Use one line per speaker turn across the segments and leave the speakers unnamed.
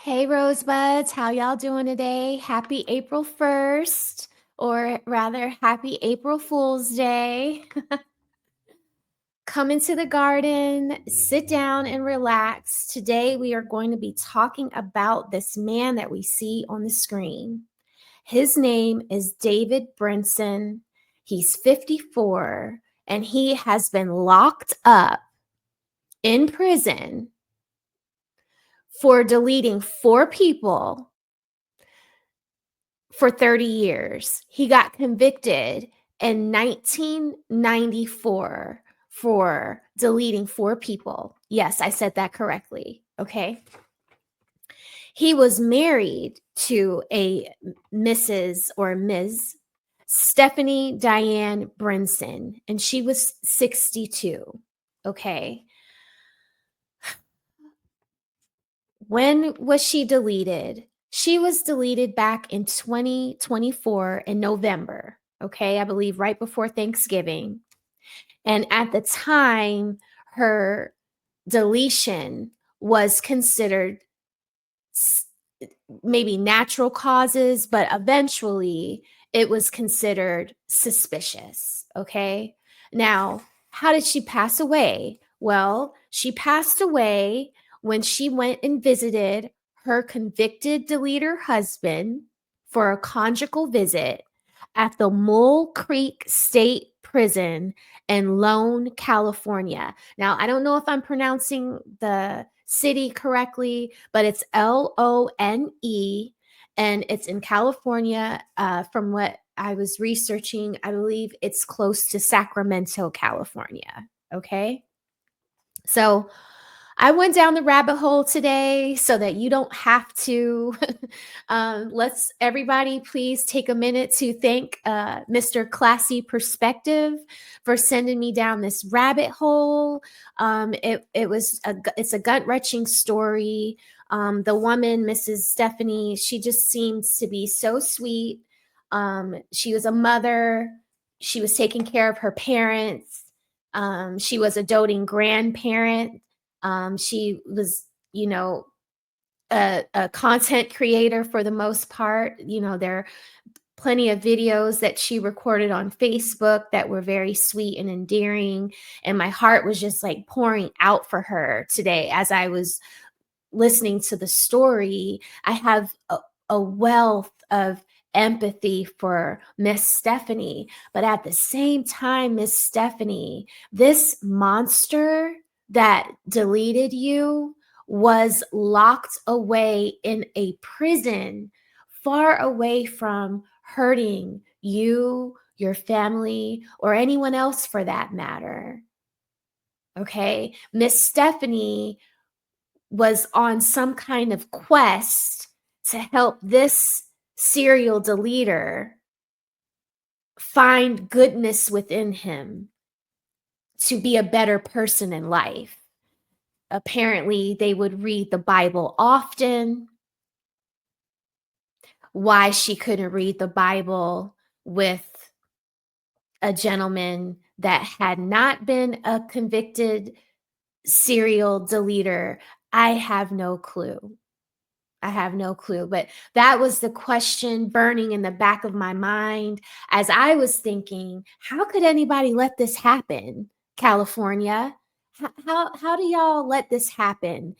Hey Rosebuds, how y'all doing today? Happy April 1st, or rather, happy April Fool's Day. Come into the garden, sit down and relax. Today, we are going to be talking about this man that we see on the screen. His name is David Brinson. He's 54, and he has been locked up in prison for deleting 4 people for 30 years. He got convicted in 1994 for deleting 4 people. Yes, I said that correctly. Okay. He was married to a Mrs. or Ms. Stephanie Diane Brinson, and she was 62. Okay. When was she deleted? She was deleted back in 2024 in November. Okay, I believe right before Thanksgiving. And at the time, her deletion was considered maybe natural causes, but eventually it was considered suspicious. Okay. Now, how did she pass away? Well, she passed away when she went and visited her convicted deleter husband for a conjugal visit at the Mule Creek State Prison in Lone, California. Now, I don't know if I'm pronouncing the city correctly, but it's Lone, and it's in California. From what I was researching, I believe it's close to Sacramento, California. Okay. So I went down the rabbit hole today so that you don't have to. Let's everybody please take a minute to thank Mr. Classy Perspective for sending me down this rabbit hole. It's a gut wrenching story. The woman, Mrs. Stephanie, she just seems to be so sweet. She was a mother. She was taking care of her parents. She was a doting grandparent. She was, a content creator for the most part. There are plenty of videos that she recorded on Facebook that were very sweet and endearing. And my heart was just like pouring out for her today as I was listening to the story. I have a wealth of empathy for Miss Stephanie, but at the same time, Miss Stephanie, this monster that deleted you was locked away in a prison far away from hurting you, your family, or anyone else for that matter. Okay, Miss Stephanie was on some kind of quest to help this serial deleter find goodness within him to be a better person in life. Apparently, they would read the Bible often. Why she couldn't read the Bible with a gentleman that had not been a convicted serial deleter, I have no clue. I have no clue, but that was the question burning in the back of my mind as I was thinking, how could anybody let this happen, California? How do y'all let this happen?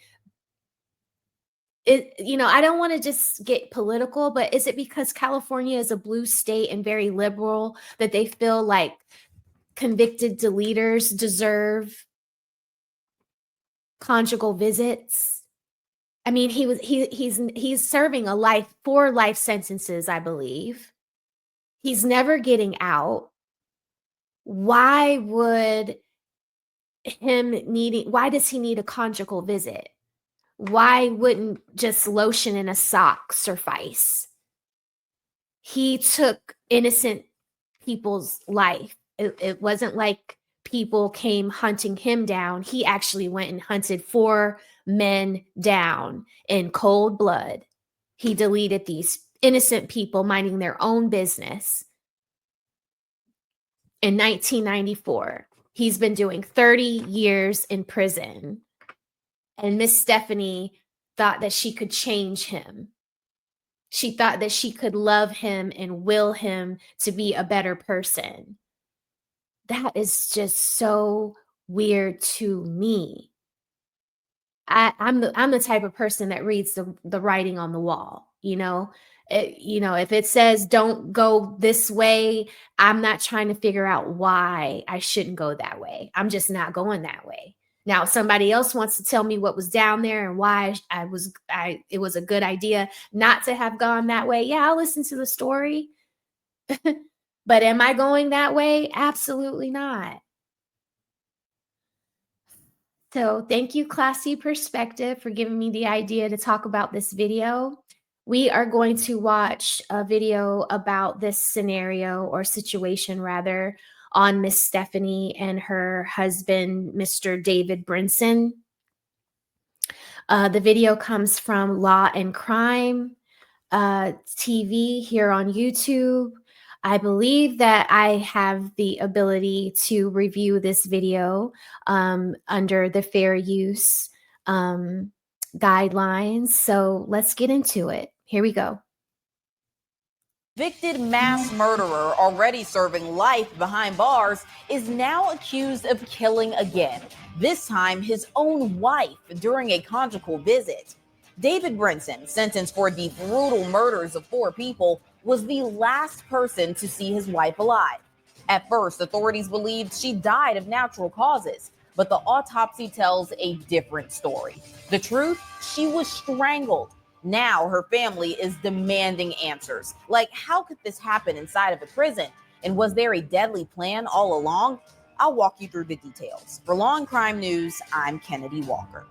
I don't want to just get political, but is it because California is a blue state and very liberal that they feel like convicted deleters deserve conjugal visits? I mean, he's serving 4 life sentences, I believe. He's never getting out. Why does he need a conjugal visit? Why wouldn't just lotion in a sock suffice? He took innocent people's life. It wasn't like people came hunting him down. He actually went and hunted 4 men down in cold blood. He deleted these innocent people minding their own business in 1994. He's been doing 30 years in prison. And Miss Stephanie, thought that she could change him. She thought that she could love him and will him to be a better person. That is just so weird to me. I'm the type of person that reads the writing on the wall, you know? If it says don't go this way, I'm not trying to figure out why I shouldn't go that way. I'm just not going that way. Now, if somebody else wants to tell me what was down there and why it was a good idea not to have gone that way. Yeah, I'll listen to the story. But am I going that way? Absolutely not. So thank you, Classy Perspective, for giving me the idea to talk about this video. We are going to watch a video about this scenario, or situation rather, on Miss Stephanie and her husband, Mr. David Brinson. The video comes from Law and Crime TV here on YouTube. I believe that I have the ability to review this video under the fair use guidelines. So let's get into it. Here we go.
Convicted mass murderer already serving life behind bars is now accused of killing again, this time his own wife during a conjugal visit. David Brinson, sentenced for the brutal murders of 4 people, was the last person to see his wife alive. At first, authorities believed she died of natural causes, but the autopsy tells a different story. The truth? She was strangled. Now her family is demanding answers. Like, how could this happen inside of a prison? And was there a deadly plan all along? I'll walk you through the details. For Law and Crime News, I'm Kennedy Walker.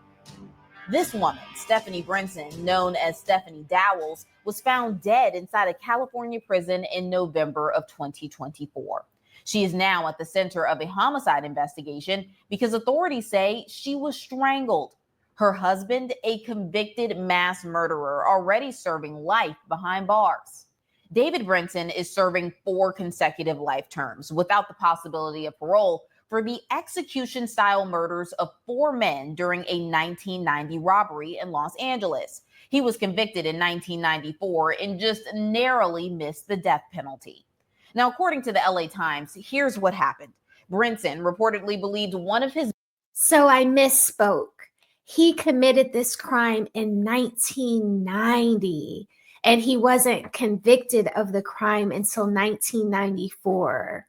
This woman, Stephanie Brinson, known as Stephanie Dowells, was found dead inside a California prison in November of 2024. She is now at the center of a homicide investigation because authorities say she was strangled. Her husband, a convicted mass murderer, already serving life behind bars. David Brinson is serving 4 consecutive life terms without the possibility of parole for the execution-style murders of 4 men during a 1990 robbery in Los Angeles. He was convicted in 1994 and just narrowly missed the death penalty. Now, according to the LA Times, here's what happened. Brinson reportedly believed one of his...
So I misspoke. He committed this crime in 1990, and he wasn't convicted of the crime until 1994.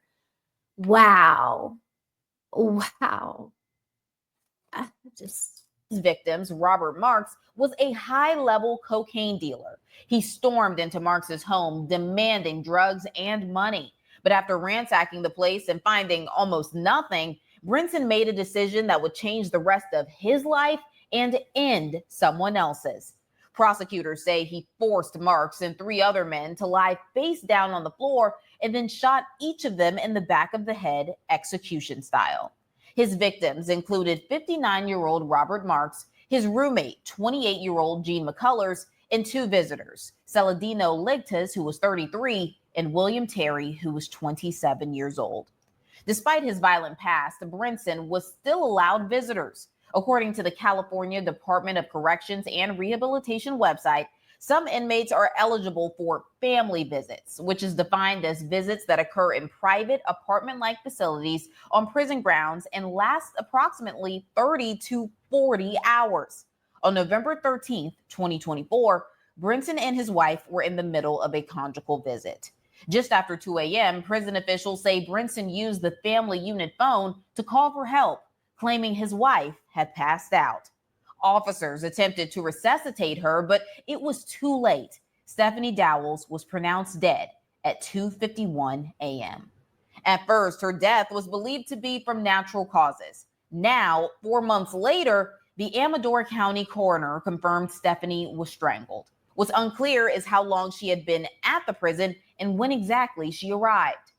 Wow. Wow.
Victims, Robert Marks, was a high-level cocaine dealer. He stormed into Marks's home demanding drugs and money. But after ransacking the place and finding almost nothing, Brinson made a decision that would change the rest of his life and end someone else's. Prosecutors say he forced Marks and 3 other men to lie face down on the floor and then shot each of them in the back of the head, execution style. His victims included 59-year-old Robert Marks, his roommate, 28-year-old Gene McCullers, and 2 visitors, Celadino Ligtas, who was 33, and William Terry, who was 27 years old. Despite his violent past, Brinson was still allowed visitors. According to the California Department of Corrections and Rehabilitation website, some inmates are eligible for family visits, which is defined as visits that occur in private apartment-like facilities on prison grounds and last approximately 30 to 40 hours. On November 13th, 2024, Brinson and his wife were in the middle of a conjugal visit. Just after 2 a.m., prison officials say Brinson used the family unit phone to call for help, claiming his wife had passed out. Officers attempted to resuscitate her, but it was too late. Stephanie Dowells was pronounced dead at 2:51 a.m. At first, her death was believed to be from natural causes. Now, 4 months later, the Amador County coroner confirmed Stephanie was strangled. What's unclear is how long she had been at the prison and when exactly she arrived.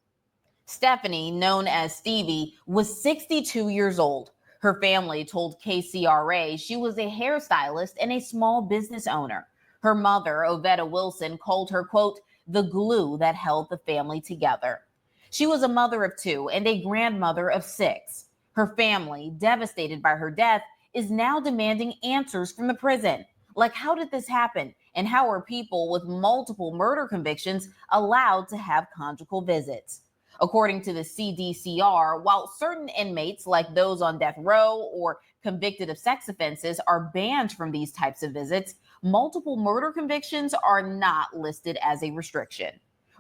Stephanie, known as Stevie, was 62 years old. Her family told KCRA she was a hairstylist and a small business owner. Her mother, Ovetta Wilson, called her, quote, the glue that held the family together. She was a mother of 2 and a grandmother of 6. Her family, devastated by her death, is now demanding answers from the prison. Like, how did this happen? And how are people with multiple murder convictions allowed to have conjugal visits? According to the CDCR, while certain inmates, like those on death row or convicted of sex offenses, are banned from these types of visits, multiple murder convictions are not listed as a restriction.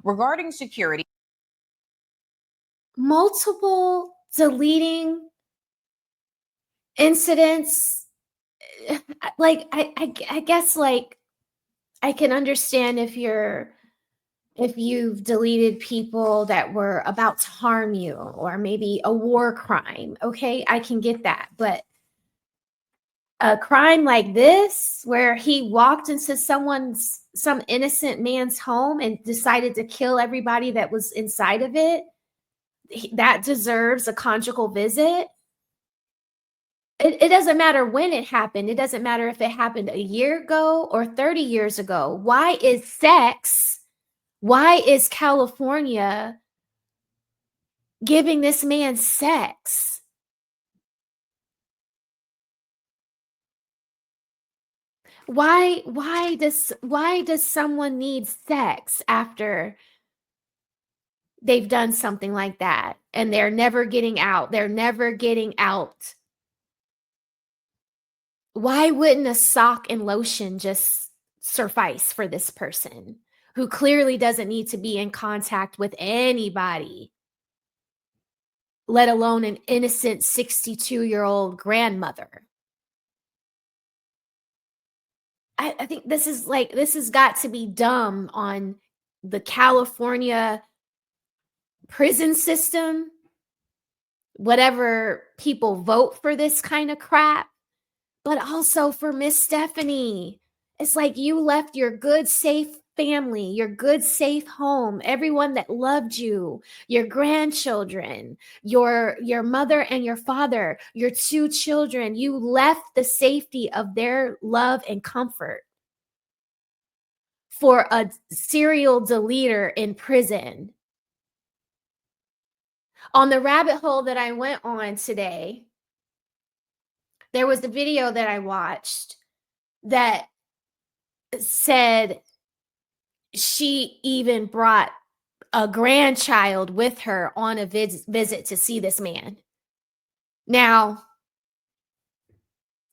Regarding security,
multiple deleting incidents, like I guess, like, I can understand if you've deleted people that were about to harm you, or maybe a war crime. Okay, I can get that. But a crime like this, where he walked into some innocent man's home and decided to kill everybody that was inside of it, that deserves a conjugal visit. It doesn't matter when it happened. It doesn't matter if it happened a year ago or 30 years ago. Why is California giving this man sex? Why does someone need sex after they've done something like that and they're never getting out? They're never getting out. Why wouldn't a sock and lotion just suffice for this person who clearly doesn't need to be in contact with anybody, let alone an innocent 62-year-old grandmother? I think this has got to be dumb on the California prison system, whatever people vote for this kind of crap, but also for Miss Stephanie. It's like you left your good, safe family, your good, safe home, everyone that loved you, your grandchildren, your mother and your father, your 2 children. You left the safety of their love and comfort for a serial deleter in prison. On the rabbit hole that I went on today, there was a video that I watched that said she even brought a grandchild with her on a visit to see this man. Now,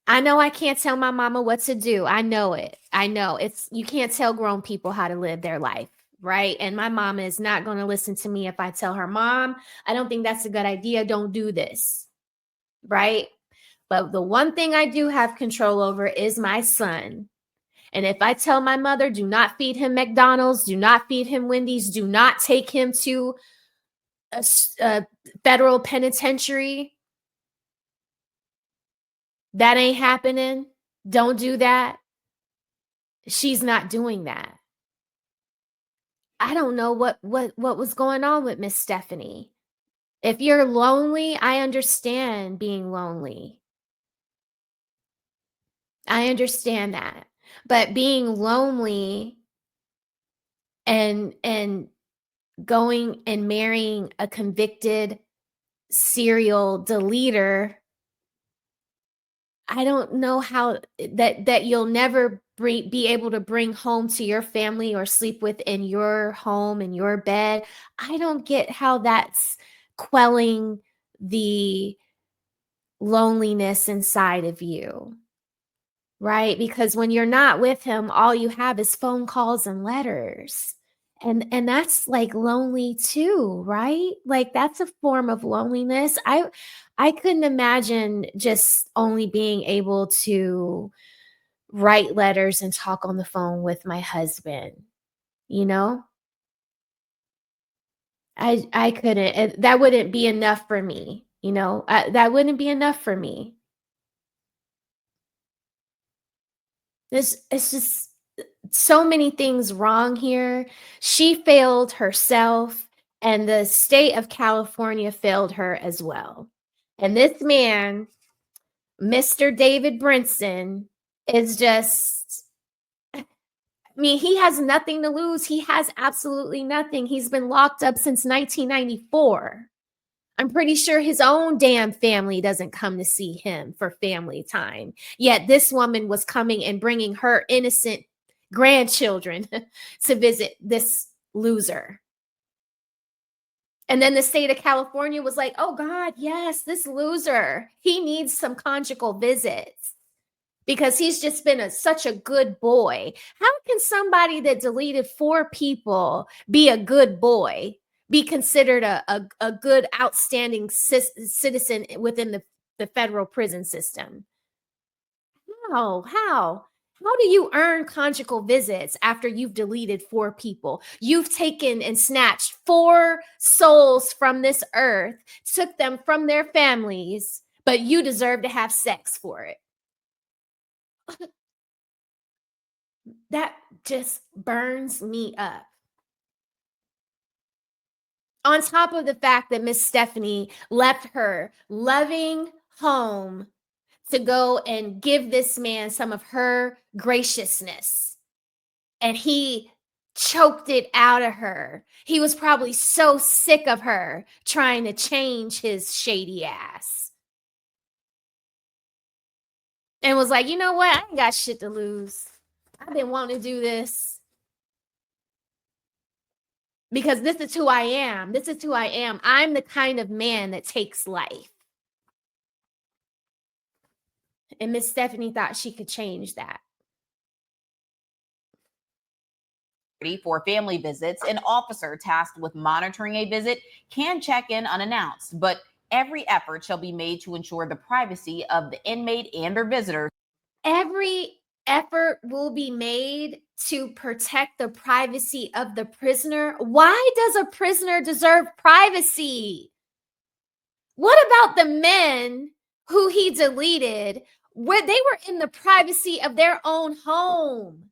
I know I can't tell my mama what to do. I know it. I know you can't tell grown people how to live their life, right? And my mama is not going to listen to me if I tell her, Mom, I don't think that's a good idea. Don't do this, right? But the one thing I do have control over is my son. And if I tell my mother, do not feed him McDonald's, do not feed him Wendy's, do not take him to a federal penitentiary, that ain't happening. Don't do that. She's not doing that. I don't know what was going on with Miss Stephanie. If you're lonely, I understand being lonely. I understand that. But being lonely and going and marrying a convicted serial deleter, I don't know how that you'll never be able to bring home to your family or sleep with in your home, in your bed. I don't get how that's quelling the loneliness inside of you, right? Because when you're not with him, all you have is phone calls and letters. And that's like lonely too, right? Like that's a form of loneliness. I couldn't imagine just only being able to write letters and talk on the phone with my husband, you know? I couldn't. That wouldn't be enough for me, you know? That wouldn't be enough for me. It's just so many things wrong here. She failed herself, and the state of California failed her as well. And this man, Mr. David Brinson, is just, I mean, he has nothing to lose. He has absolutely nothing. He's been locked up since 1994. I'm pretty sure his own damn family doesn't come to see him for family time. Yet this woman was coming and bringing her innocent grandchildren to visit this loser. And then the state of California was like, oh God, yes, this loser, he needs some conjugal visits because he's just been such a good boy. How can somebody that deleted 4 people be a good boy, be considered a good, outstanding citizen within the federal prison system? How? How do you earn conjugal visits after you've deleted 4 people? You've taken and snatched 4 souls from this earth, took them from their families, but you deserve to have sex for it. That just burns me up. On top of the fact that Miss Stephanie left her loving home to go and give this man some of her graciousness, and he choked it out of her. He was probably so sick of her trying to change his shady ass, and was like, you know what? I ain't got shit to lose. I've been wanting to do this because this is who I am. This is who I am. I'm the kind of man that takes life. And Miss Stephanie thought she could change that.
For family visits, an officer tasked with monitoring a visit can check in unannounced, but every effort shall be made to ensure the privacy of the inmate and their visitors.
Every effort will be made to protect the privacy of the prisoner. Why does a prisoner deserve privacy? What about the men who he deleted, where they were in the privacy of their own home?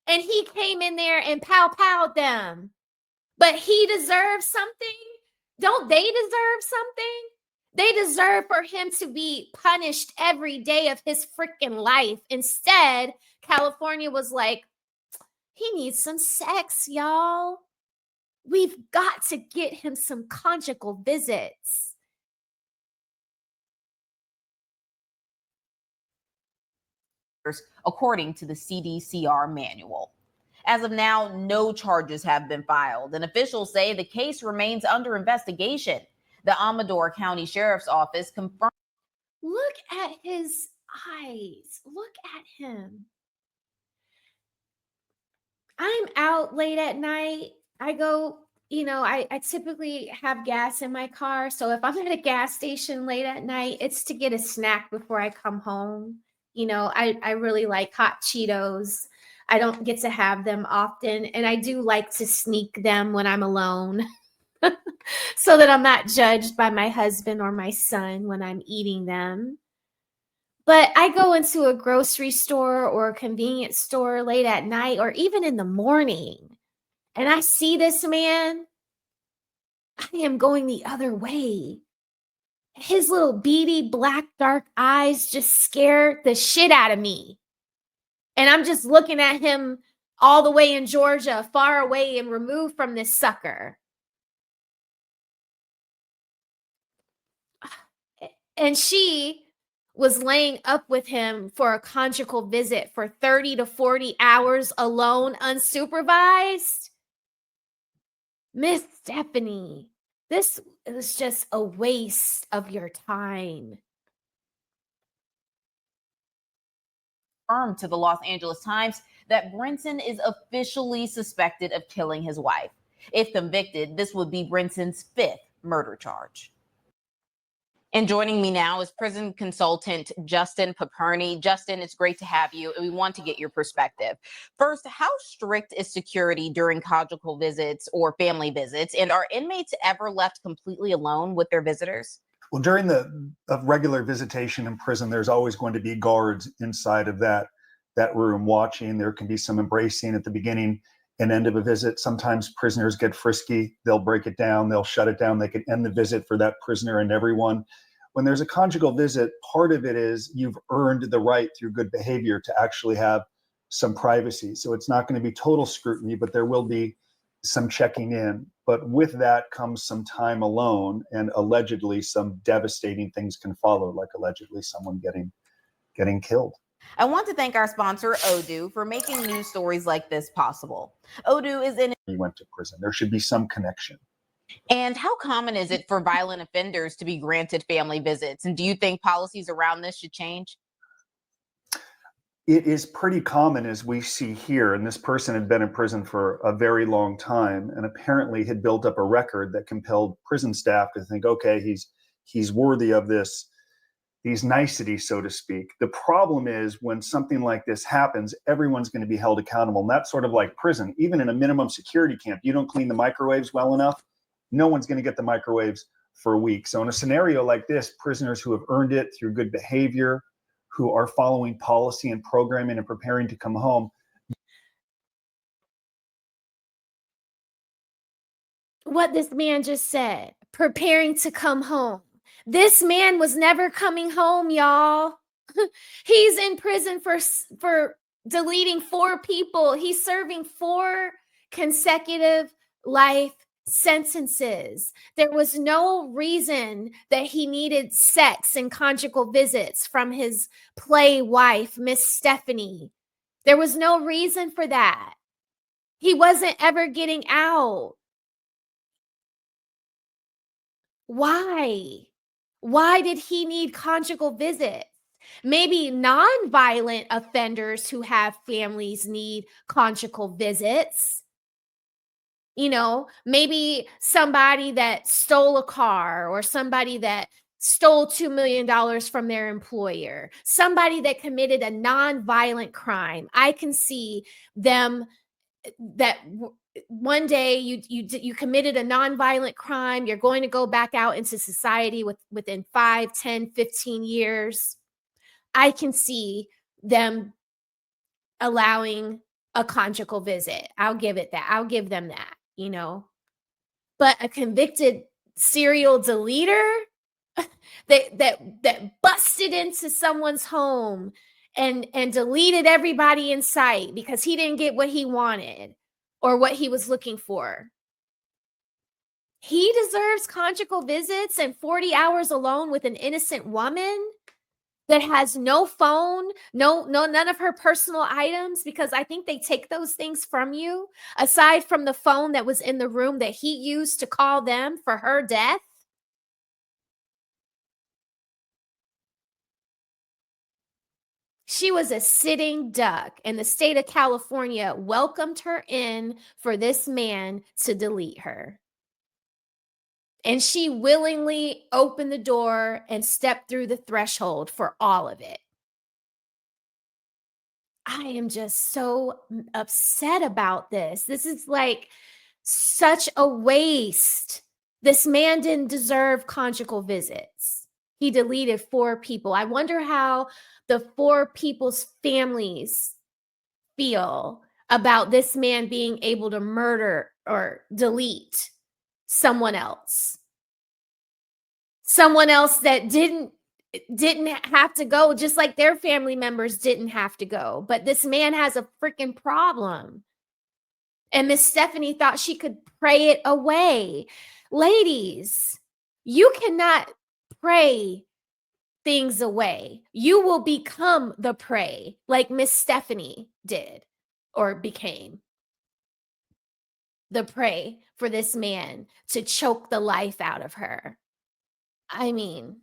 And he came in there and pow-powed them. But he deserves something? Don't they deserve something? They deserve for him to be punished every day of his freaking life. Instead, California was like, he needs some sex, y'all. We've got to get him some conjugal visits.
According to the CDCR manual. As of now, no charges have been filed, and officials say the case remains under investigation. The Amador County Sheriff's Office confirmed.
Look at his eyes. Look at him. I'm out late at night. I go, I typically have gas in my car. So if I'm at a gas station late at night, it's to get a snack before I come home. I really like hot Cheetos. I don't get to have them often. And I do like to sneak them when I'm alone so that I'm not judged by my husband or my son when I'm eating them. But I go into a grocery store or a convenience store late at night or even in the morning, and I see this man, I am going the other way. His little beady black dark eyes just scared the shit out of me. And I'm just looking at him all the way in Georgia, far away and removed from this sucker. And she was laying up with him for a conjugal visit for 30 to 40 hours alone, unsupervised. Miss Stephanie, this is just a waste of your time.
Confirmed to the Los Angeles Times that Brinson is officially suspected of killing his wife. If convicted, this would be Brinson's 5th murder charge. And joining me now is prison consultant Justin Paperny. Justin, it's great to have you, and we want to get your perspective. First, how strict is security during conjugal visits or family visits, and are inmates ever left completely alone with their visitors?
Well, during the regular visitation in prison, there's always going to be guards inside of that room watching. There can be some embracing at the beginning and end of a visit. Sometimes prisoners get frisky. They'll break it down. They'll shut it down. They can end the visit for that prisoner and everyone. When there's a conjugal visit, part of it is you've earned the right through good behavior to actually have some privacy. So it's not going to be total scrutiny, but there will be some checking in. But with that comes some time alone, and allegedly some devastating things can follow, like allegedly someone getting killed.
I want to thank our sponsor, Odoo, for making news stories like this possible. Odoo is in.
He went to prison. There should be some connection.
And how common is it for violent offenders to be granted family visits? And do you think policies around this should change?
It is pretty common, as we see here, and this person had been in prison for a very long time and apparently had built up a record that compelled prison staff to think, okay, he's worthy of these niceties, so to speak. The problem is when something like this happens, everyone's going to be held accountable. And that's sort of like prison. Even in a minimum security camp, you don't clean the microwaves well enough, no one's going to get the microwaves for a week. So in a scenario like this, prisoners who have earned it through good behavior, who are following policy and programming and preparing to come home.
What this man just said, preparing to come home. This man was never coming home, y'all. He's in prison for deleting 4 people. He's serving 4 consecutive life sentences. There was no reason that he needed sex and conjugal visits from his play wife, Miss Stephanie. There was no reason for that. He wasn't ever getting out. Why? Why did he need conjugal visits? Maybe non-violent offenders who have families need conjugal visits. You know, maybe somebody that stole a car, or somebody that stole $2 million from their employer, somebody that committed a non-violent crime. I can see them that one day you committed a non-violent crime. You're going to go back out into society within 5, 10, 15 years. I can see them allowing a conjugal visit. I'll give it that. I'll give them that, you know. But a convicted serial deleter that busted into someone's home and deleted everybody in sight because he didn't get what he wanted or what he was looking for. He deserves conjugal visits and 40 hours alone with an innocent woman that has no phone, none of her personal items, because I think they take those things from you, aside from the phone that was in the room that he used to call them for her death. She was a sitting duck, and the state of California welcomed her in for this man to delete her. And she willingly opened the door and stepped through the threshold for all of it. I am just so upset about this. This is like such a waste. This man didn't deserve conjugal visits. He deleted 4 people. I wonder how the 4 people's families feel about this man being able to murder or delete someone else that didn't have to go, just like their family members didn't have to go. But this man has a freaking problem. And Miss Stephanie thought she could pray it away. Ladies, you cannot pray things away. You will become the prey, like Miss Stephanie did or became the prey for this man to choke the life out of her. I mean,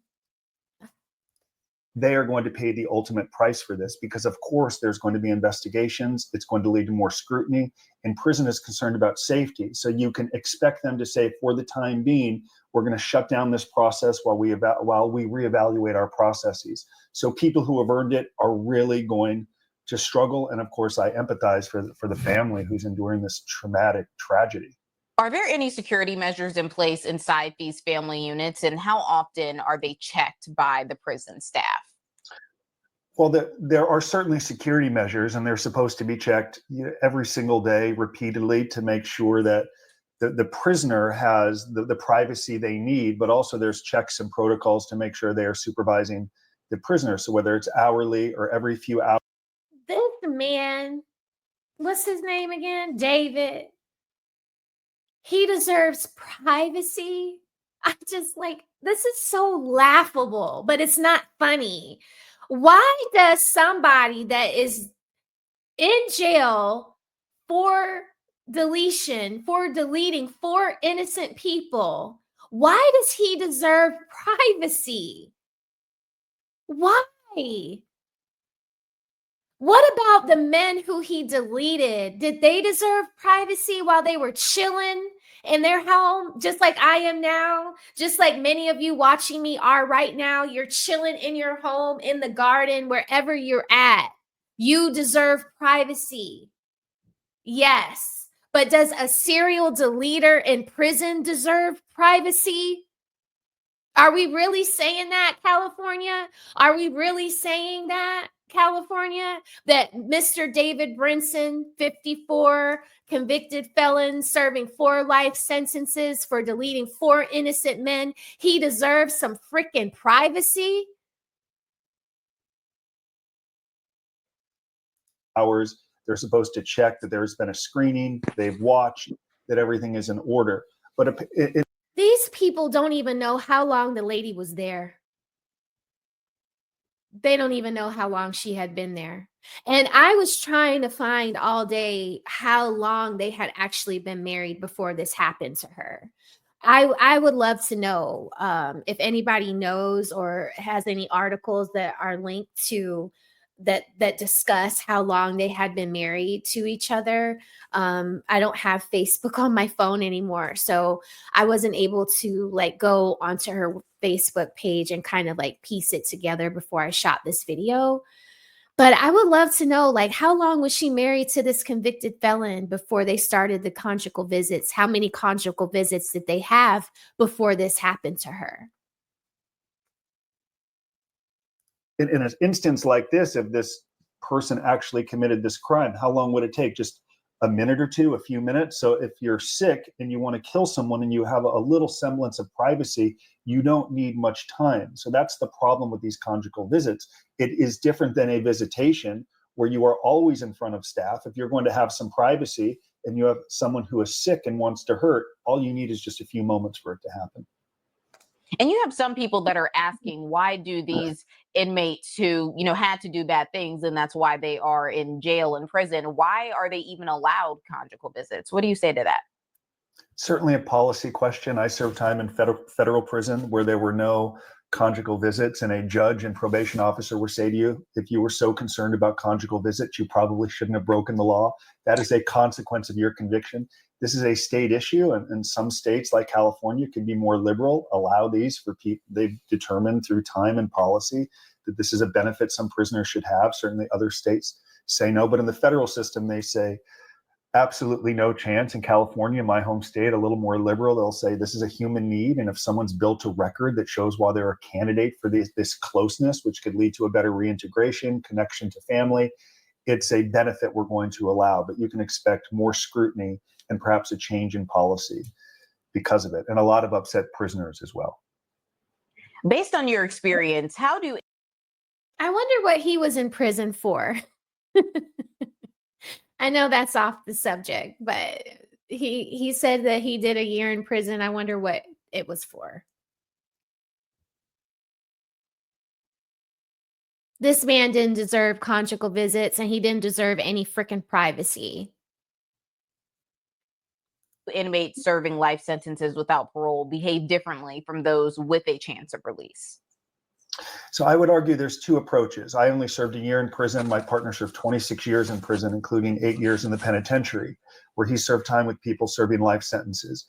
they are going to pay the ultimate price for this because, of course, there's going to be investigations. It's going to lead to more scrutiny, and prison is concerned about safety. So you can expect them to say, for the time being, we're going to shut down this process while we reevaluate our processes. So people who have earned it are really going to struggle. And of course, I empathize for the family who's enduring this traumatic tragedy.
Are there any security measures in place inside these family units, and how often are they checked by the prison staff?
Well, there are certainly security measures, and they're supposed to be checked every single day repeatedly to make sure that the prisoner has the privacy they need, but also there's checks and protocols to make sure they are supervising the prisoner. So whether it's hourly or every few hours.
This man, what's his name again? David. He deserves privacy. I just like, this is so laughable, but it's not funny. Why does somebody that is in jail for deleting 4 innocent people, why does he deserve privacy? Why? What about the men who he deleted? Did they deserve privacy while they were chilling in their home, just like I am now? Just like many of you watching me are right now. You're chilling in your home, in the garden, wherever you're at. You deserve privacy. Yes. But does a serial deleter in prison deserve privacy? Are we really saying that, California? Are we really saying that, California? That Mr. David Brinson, 54, convicted felon, serving 4 life sentences for deleting 4 innocent men, he deserves some freaking privacy?
Hours, they're supposed to check that there's been a screening, they've watched, that everything is in order. But
these people don't even know how long the lady was there. They don't even know how long she had been there. And I was trying to find all day how long they had actually been married before this happened to her. I would love to know if anybody knows or has any articles that are linked to that discuss how long they had been married to each other. I don't have Facebook on my phone anymore, so I wasn't able to like go onto her Facebook page and kind of like piece it together before I shot this video. But I would love to know, like, how long was she married to this convicted felon before they started the conjugal visits? How many conjugal visits did they have before this happened to her?
in an instance like this, if this person actually committed this crime, how long would it take? Just a minute or two, a few minutes? So if you're sick and you want to kill someone and you have a little semblance of privacy, you don't need much time. So that's the problem with these conjugal visits. It is different than a visitation where you are always in front of staff. If you're going to have some privacy and you have someone who is sick and wants to hurt, all you need is just a few moments for it to happen.
And you have some people that are asking, why do these inmates who, had to do bad things, and that's why they are in jail and prison, why are they even allowed conjugal visits? What do you say to that?
Certainly a policy question. I served time in federal prison where there were no conjugal visits, and a judge and probation officer would say to you, if you were so concerned about conjugal visits, you probably shouldn't have broken the law. That is a consequence of your conviction. This is a state issue, and some states like California can be more liberal, allow these for people. They've determined through time and policy that this is a benefit some prisoners should have. Certainly other states say no, but in the federal system, they say absolutely no chance. In California, my home state, a little more liberal, they'll say this is a human need. And if someone's built a record that shows why they're a candidate for this closeness, which could lead to a better reintegration, connection to family, it's a benefit we're going to allow. But you can expect more scrutiny and perhaps a change in policy because of it. And a lot of upset prisoners as well.
Based on your experience, I
wonder what he was in prison for. I know that's off the subject, but he said that he did a year in prison. I wonder what it was for. This man didn't deserve conjugal visits, and he didn't deserve any freaking privacy.
Inmates serving life sentences without parole behave differently from those with a chance of release?
So I would argue there's two approaches. I only served a year in prison. My partner served 26 years in prison, including 8 years in the penitentiary, where he served time with people serving life sentences.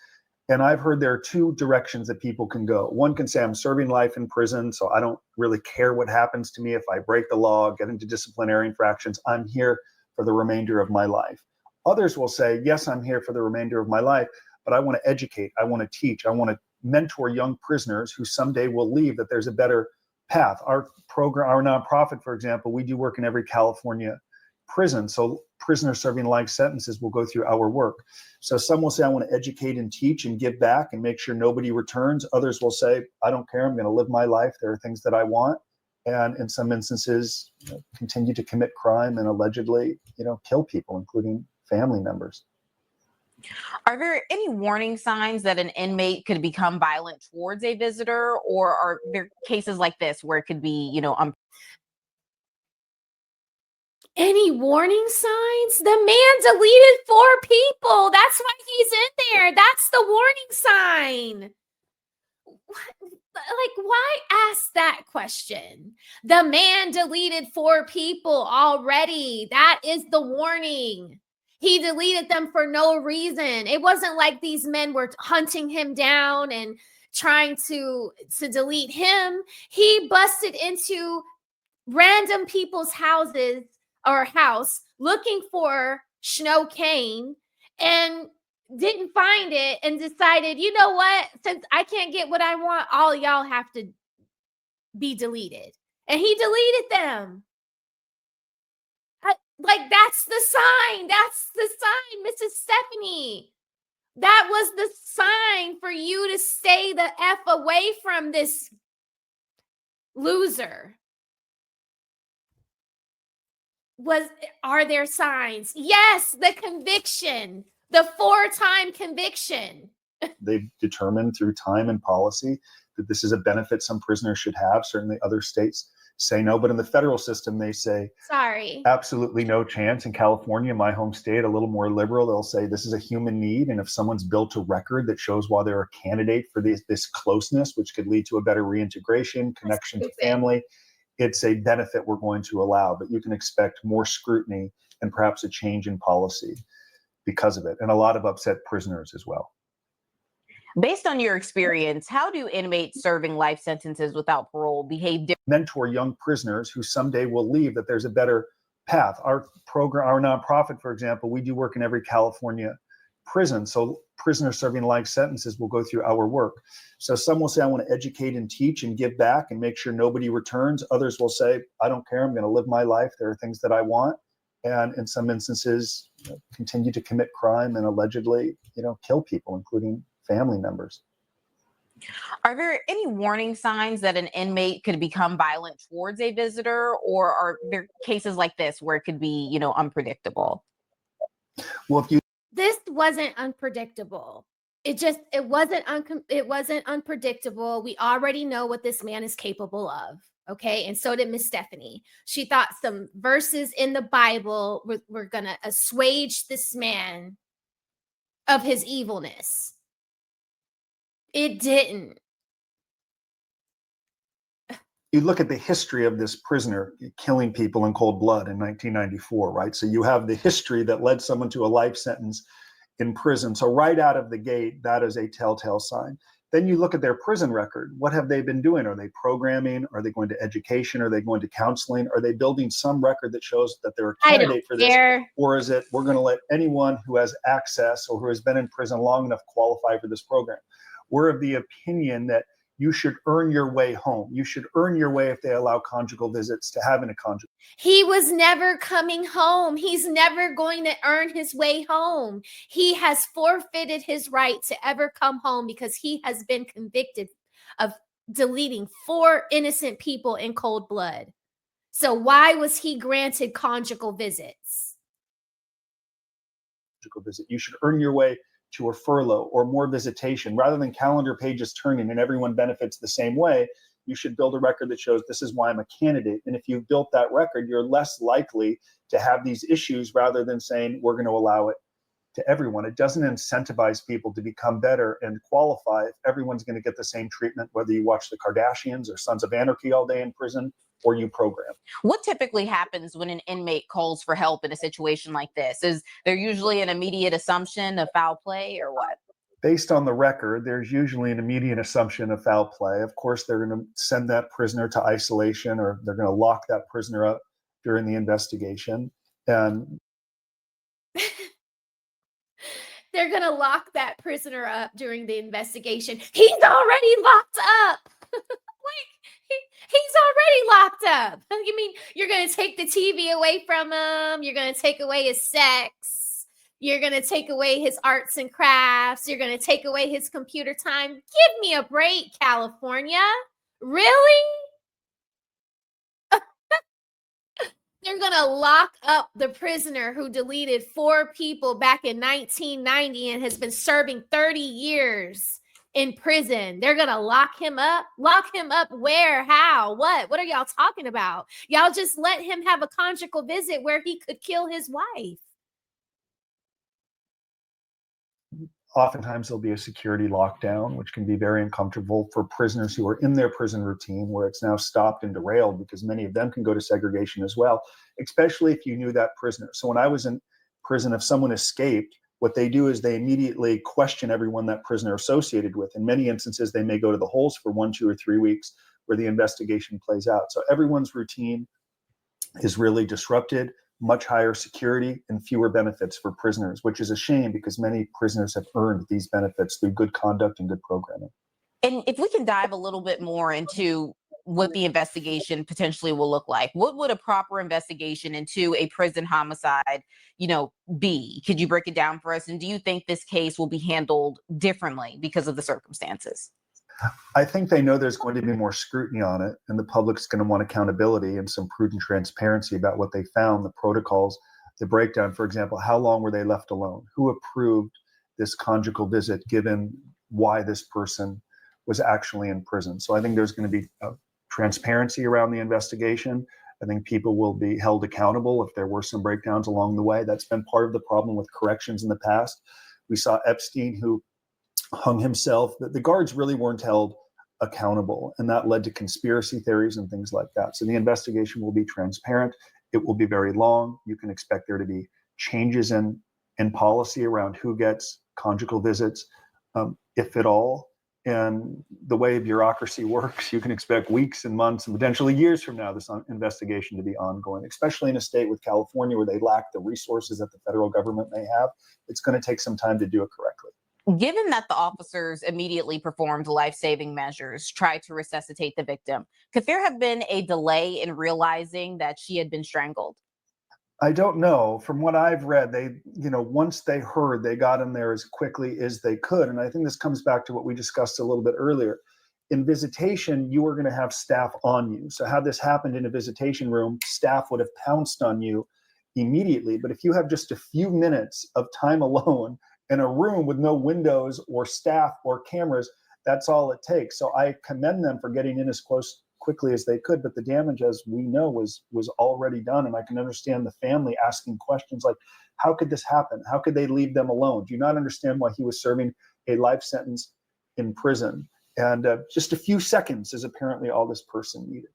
And I've heard there are two directions that people can go. One can say, I'm serving life in prison, so I don't really care what happens to me if I break the law, get into disciplinary infractions. I'm here for the remainder of my life. Others will say, yes, I'm here for the remainder of my life, but I want to educate, I want to teach, I want to mentor young prisoners who someday will leave, that there's a better path. Our program, our nonprofit, for example, we do work in every California prison. So prisoners serving life sentences will go through our work. So some will say, I want to educate and teach and give back and make sure nobody returns. Others will say, I don't care, I'm going to live my life. There are things that I want. And in some instances, continue to commit crime and allegedly, kill people, including family members.
Are there any warning signs that an inmate could become violent towards a visitor, or are there cases like this where it could be,
Any warning signs? The man deleted 4 people. That's why he's in there. That's the warning sign. Like, why ask that question? The man deleted 4 people already. That is the warning. He deleted them for no reason. It wasn't like these men were hunting him down and trying to delete him. He busted into random people's houses or house looking for Snow Cane and didn't find it and decided, you know what, since I can't get what I want, all y'all have to be deleted. And he deleted them. Like, that's the sign. That's the sign, Mrs. Stephanie. That was the sign for you to stay the F away from this loser. Are there signs? Yes, the conviction, the 4-time conviction.
They've determined through time and policy that this is a benefit some prisoners should have. Certainly other states say no, but in the federal system, they say,
sorry,
absolutely no chance. In California, my home state, a little more liberal, they'll say this is a human need. And if someone's built a record that shows why they're a candidate for this closeness, which could lead to a better reintegration, connection to family, it's a benefit we're going to allow. But you can expect more scrutiny and perhaps a change in policy because of it. And a lot of upset prisoners as well.
Based on your experience, how do inmates serving life sentences without parole behave differently?
Mentor young prisoners who someday will leave, that there's a better path. Our program, our nonprofit, for example, we do work in every California prison. So prisoners serving life sentences will go through our work. So some will say, I want to educate and teach and give back and make sure nobody returns. Others will say, I don't care. I'm going to live my life. There are things that I want. And in some instances, continue to commit crime and allegedly, kill people, including family members.
Are there any warning signs that an inmate could become violent towards a visitor, or are there cases like this where it could be, unpredictable?
Well,
this wasn't unpredictable. It wasn't unpredictable. We already know what this man is capable of. Okay. And so did Miss Stephanie. She thought some verses in the Bible were going to assuage this man of his evilness. It didn't.
You look at the history of this prisoner killing people in cold blood in 1994, right? So you have the history that led someone to a life sentence in prison. So right out of the gate, that is a telltale sign. Then you look at their prison record. What have they been doing? Are they programming? Are they going to education? Are they going to counseling? Are they building some record that shows that they're a candidate for this? Or is it, we're going to let anyone who has access or who has been in prison long enough qualify for this program? We're of the opinion that you should earn your way home. You should earn your way if they allow conjugal visits to having a conjugal.
He was never coming home. He's never going to earn his way home. He has forfeited his right to ever come home because he has been convicted of deleting 4 innocent people in cold blood. So why was he granted conjugal visits?
Conjugal visit. You should earn your way to a furlough or more visitation. Rather than calendar pages turning and everyone benefits the same way, you should build a record that shows this is why I'm a candidate. And if you've built that record, you're less likely to have these issues rather than saying we're going to allow it to everyone. It doesn't incentivize people to become better and qualify if everyone's going to get the same treatment, whether you watch the Kardashians or Sons of Anarchy all day in prison or you program.
What typically happens when an inmate calls for help in a situation like this? Is there usually an immediate assumption of foul play or what?
Based on the record, there's usually an immediate assumption of foul play. Of course, they're going to send that prisoner to isolation or they're going to lock that prisoner up during the investigation. And
they're going to lock that prisoner up during the investigation. He's already locked up. He's already locked up. You mean you're going to take the TV away from him? You're going to take away his sex? You're going to take away his arts and crafts? You're going to take away his computer time? Give me a break, California. Really? They're going to lock up the prisoner who deleted 4 people back in 1990 and has been serving 30 years in prison. They're going to lock him up. Lock him up where? How? What? What are y'all talking about? Y'all just let him have a conjugal visit where he could kill his wife.
Oftentimes there'll be a security lockdown, which can be very uncomfortable for prisoners who are in their prison routine, where it's now stopped and derailed, because many of them can go to segregation as well, especially if you knew that prisoner. So when I was in prison, if someone escaped, what they do is they immediately question everyone that prisoner associated with. In many instances, they may go to the holes for 1, 2, or 3 weeks where the investigation plays out. So everyone's routine is really disrupted. Much higher security and fewer benefits for prisoners, which is a shame because many prisoners have earned these benefits through good conduct and good programming.
And if we can dive a little bit more into what the investigation potentially will look like, what would a proper investigation into a prison homicide, be? Could you break it down for us? And do you think this case will be handled differently because of the circumstances?
I think they know there's going to be more scrutiny on it, and the public's going to want accountability and some prudent transparency about what they found, the protocols, the breakdown. For example, how long were they left alone? Who approved this conjugal visit, given why this person was actually in prison? So I think there's going to be transparency around the investigation. I think people will be held accountable if there were some breakdowns along the way. That's been part of the problem with corrections in the past. We saw Epstein, who hung himself. The guards really weren't held accountable, and that led to conspiracy theories and things like that. So the investigation will be transparent. It will be very long. You can expect there to be changes in policy around who gets conjugal visits, if at all. And the way bureaucracy works, you can expect weeks and months and potentially years from now this investigation to be ongoing, especially in a state with California where they lack the resources that the federal government may have. It's going to take some time to do it correctly.
Given that the officers immediately performed life-saving measures, tried to resuscitate the victim, could there have been a delay in realizing that she had been strangled?
I don't know. From what I've read, they, once they heard, they got in there as quickly as they could. And I think this comes back to what we discussed a little bit earlier. In visitation, you were going to have staff on you. So had this happened in a visitation room, staff would have pounced on you immediately. But if you have just a few minutes of time alone in a room with no windows or staff or cameras, that's all it takes. So I commend them for getting in as quickly as they could, but the damage, as we know, was already done. And I can understand the family asking questions like, how could this happen? How could they leave them alone? Do you not understand why he was serving a life sentence in prison? And just a few seconds is apparently all this person needed.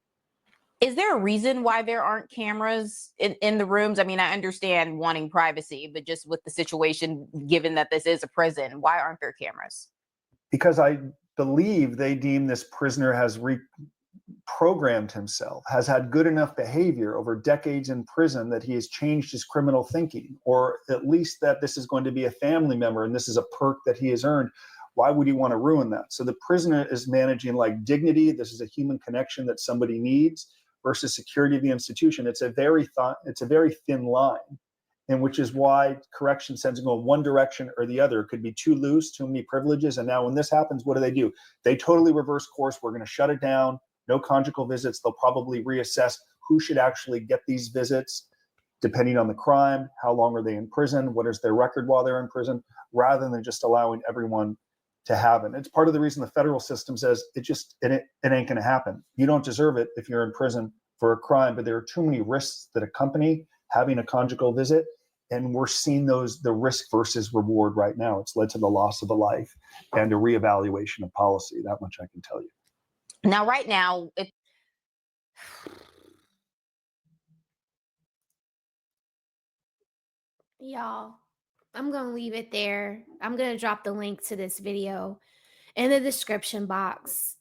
Is there a reason why there aren't cameras in the rooms? I mean, I understand wanting privacy, but just with the situation, given that this is a prison, why aren't there cameras?
Because I believe they deem this prisoner has reprogrammed himself, has had good enough behavior over decades in prison that he has changed his criminal thinking, or at least that this is going to be a family member and this is a perk that he has earned. Why would he want to ruin that? So the prisoner is managing like dignity. This is a human connection that somebody needs, versus security of the institution. It's a very thin line, and which is why correction tends to go in one direction or the other. It could be too loose, too many privileges. And now when this happens, what do? They totally reverse course. We're going to shut it down. No conjugal visits. They'll probably reassess who should actually get these visits, depending on the crime. How long are they in prison? What is their record while they're in prison? Rather than just allowing everyone to have it. It's part of the reason the federal system says it ain't going to happen. You don't deserve it if you're in prison for a crime, but there are too many risks that accompany having a conjugal visit. And we're seeing the risk versus reward right now. It's led to the loss of a life and a reevaluation of policy. That much I can tell you.
Now, right now,
Y'all, I'm going to leave it there. I'm going to drop the link to this video in the description box.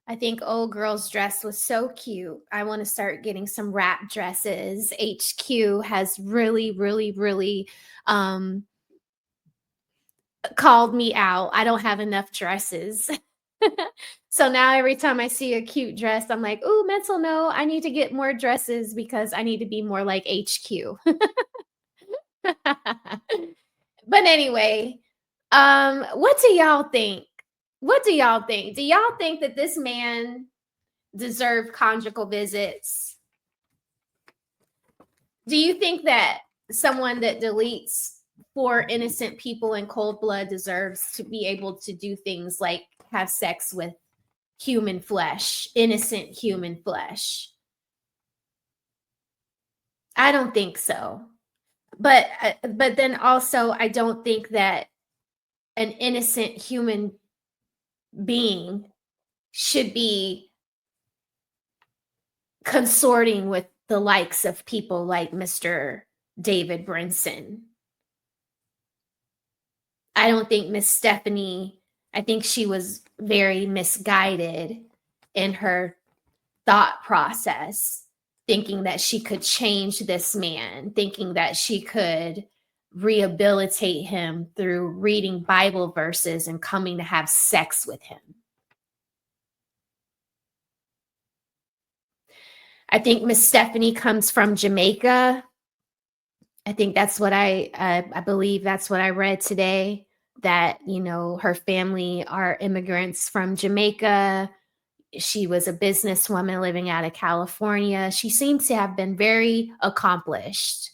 I think old girl's dress was so cute. I want to start getting some wrap dresses. HQ has really, really, really called me out. I don't have enough dresses. So now every time I see a cute dress, I'm like, ooh, mental note, I need to get more dresses because I need to be more like HQ. But anyway, what do y'all think? What do y'all think? Do y'all think that this man deserved conjugal visits? Do you think that someone that deletes 4 innocent people in cold blood deserves to be able to do things like have sex with human flesh, innocent human flesh? I don't think so. But then also I don't think that an innocent human being should be consorting with the likes of people like Mr. David Brinson. I don't think Miss Stephanie, I think she was very misguided in her thought process, thinking that she could change this man, thinking that she could rehabilitate him through reading Bible verses and coming to have sex with him. I think Miss Stephanie comes from Jamaica. I think that's what I believe that's what I read today, that, her family are immigrants from Jamaica. She was a businesswoman living out of California. She seems to have been very accomplished.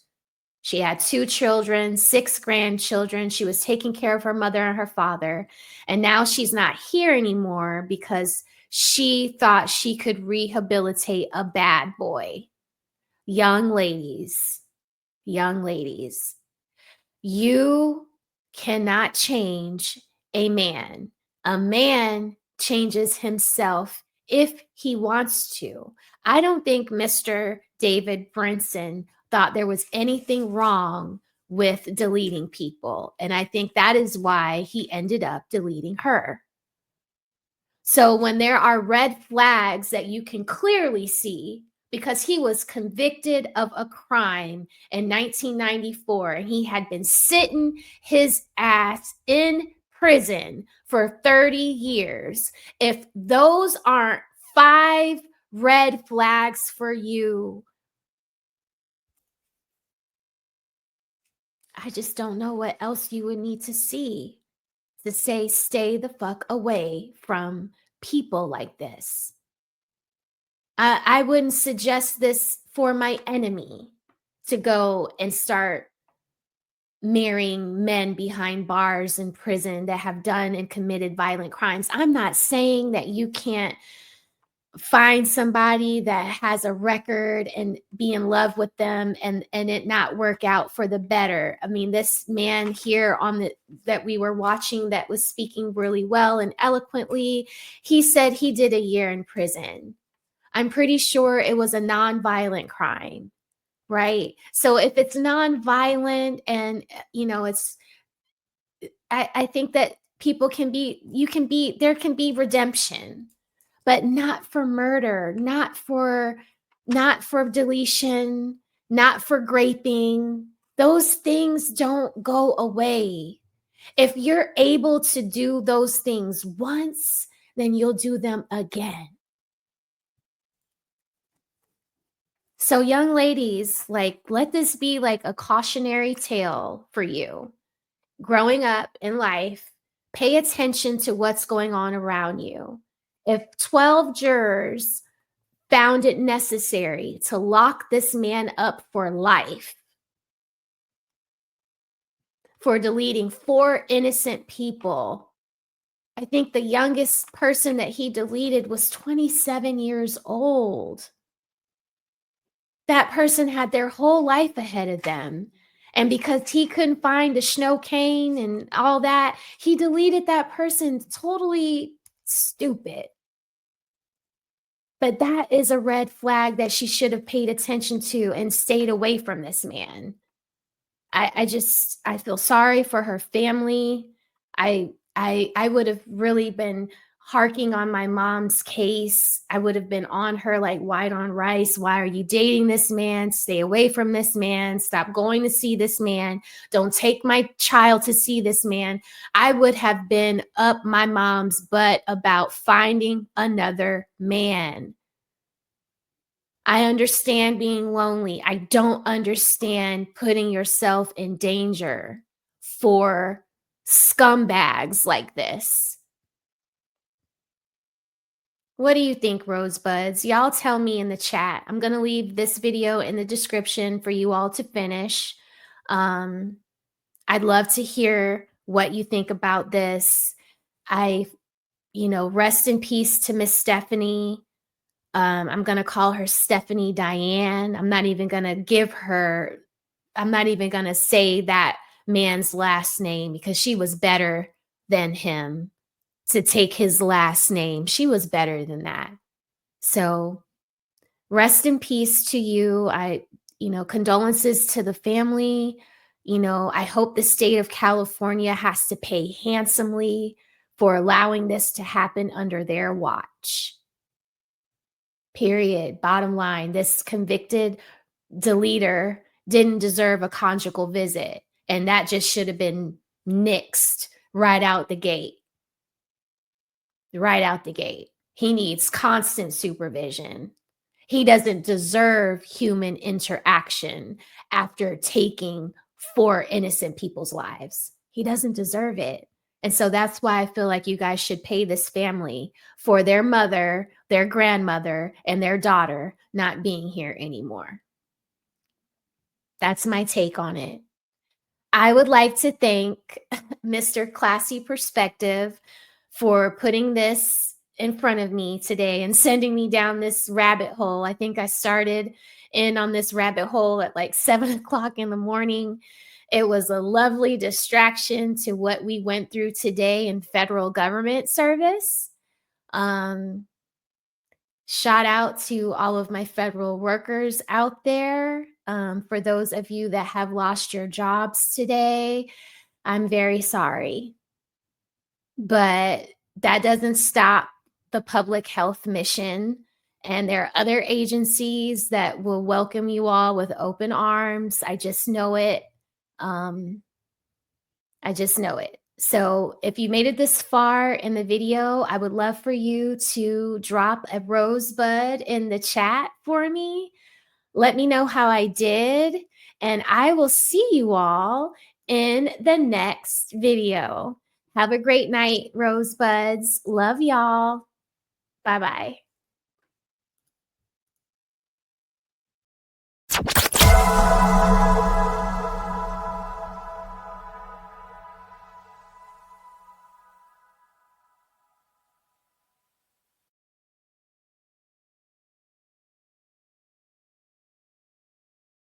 She had 2 children, 6 grandchildren. She was taking care of her mother and her father. And now she's not here anymore because she thought she could rehabilitate a bad boy. Young ladies, you cannot change a man. A man changes himself if he wants to. I don't think Mr. David Brinson thought there was anything wrong with deleting people. And I think that is why he ended up deleting her. So when there are red flags that you can clearly see, because he was convicted of a crime in 1994, and he had been sitting his ass in prison for 30 years. If those aren't 5 red flags for you, I just don't know what else you would need to see to say, stay the fuck away from people like this. I wouldn't suggest this for my enemy, to go and start marrying men behind bars in prison that have done and committed violent crimes. I'm not saying that you can't find somebody that has a record and be in love with them and it not work out for the better. I mean, this man here that we were watching that was speaking really well and eloquently, he said he did a year in prison. I'm pretty sure it was a nonviolent crime, right? So if it's nonviolent and, I think that there can be redemption, but not for murder, not for deletion, not for graping. Those things don't go away. If you're able to do those things once, then you'll do them again. So young ladies, let this be like a cautionary tale for you. Growing up in life, pay attention to what's going on around you. If 12 jurors found it necessary to lock this man up for life for deleting 4 innocent people, I think the youngest person that he deleted was 27 years old. That person had their whole life ahead of them. And because he couldn't find the snow cane and all that, he deleted that person. Totally stupid. But that is a red flag that she should have paid attention to and stayed away from this man. I feel sorry for her family. I would have really been harking on my mom's case. I would have been on her like white on rice. Why are you dating this man? Stay away from this man. Stop going to see this man. Don't take my child to see this man. I would have been up my mom's butt about finding another man. I understand being lonely. I don't understand putting yourself in danger for scumbags like this. What do you think, Rosebuds? Y'all tell me in the chat. I'm going to leave this video in the description for you all to finish. I'd love to hear what you think about this. Rest in peace to Miss Stephanie. I'm going to call her Stephanie Diane. I'm not even going to say that man's last name because she was better than him to take his last name. She was better than that. So rest in peace to you. Condolences to the family. I hope the state of California has to pay handsomely for allowing this to happen under their watch. Period. Bottom line, this convicted deleter didn't deserve a conjugal visit, and that just should have been nixed right out the gate. Right out the gate. He needs constant supervision. He doesn't deserve human interaction after taking 4 innocent people's lives. He doesn't deserve it. And so that's why I feel like you guys should pay this family for their mother, their grandmother, and their daughter not being here anymore. That's my take on it. I would like to thank Mr. Classy Perspective for putting this in front of me today and sending me down this rabbit hole. I think I started in on this rabbit hole at like 7 o'clock in the morning. It was a lovely distraction to what we went through today in federal government service. Shout out to all of my federal workers out there. For those of you that have lost your jobs today, I'm very sorry. But that doesn't stop the public health mission. And there are other agencies that will welcome you all with open arms. I just know it. I just know it. So if you made it this far in the video, I would love for you to drop a rosebud in the chat for me. Let me know how I did. And I will see you all in the next video. Have a great night, Rosebuds. Love y'all. Bye-bye.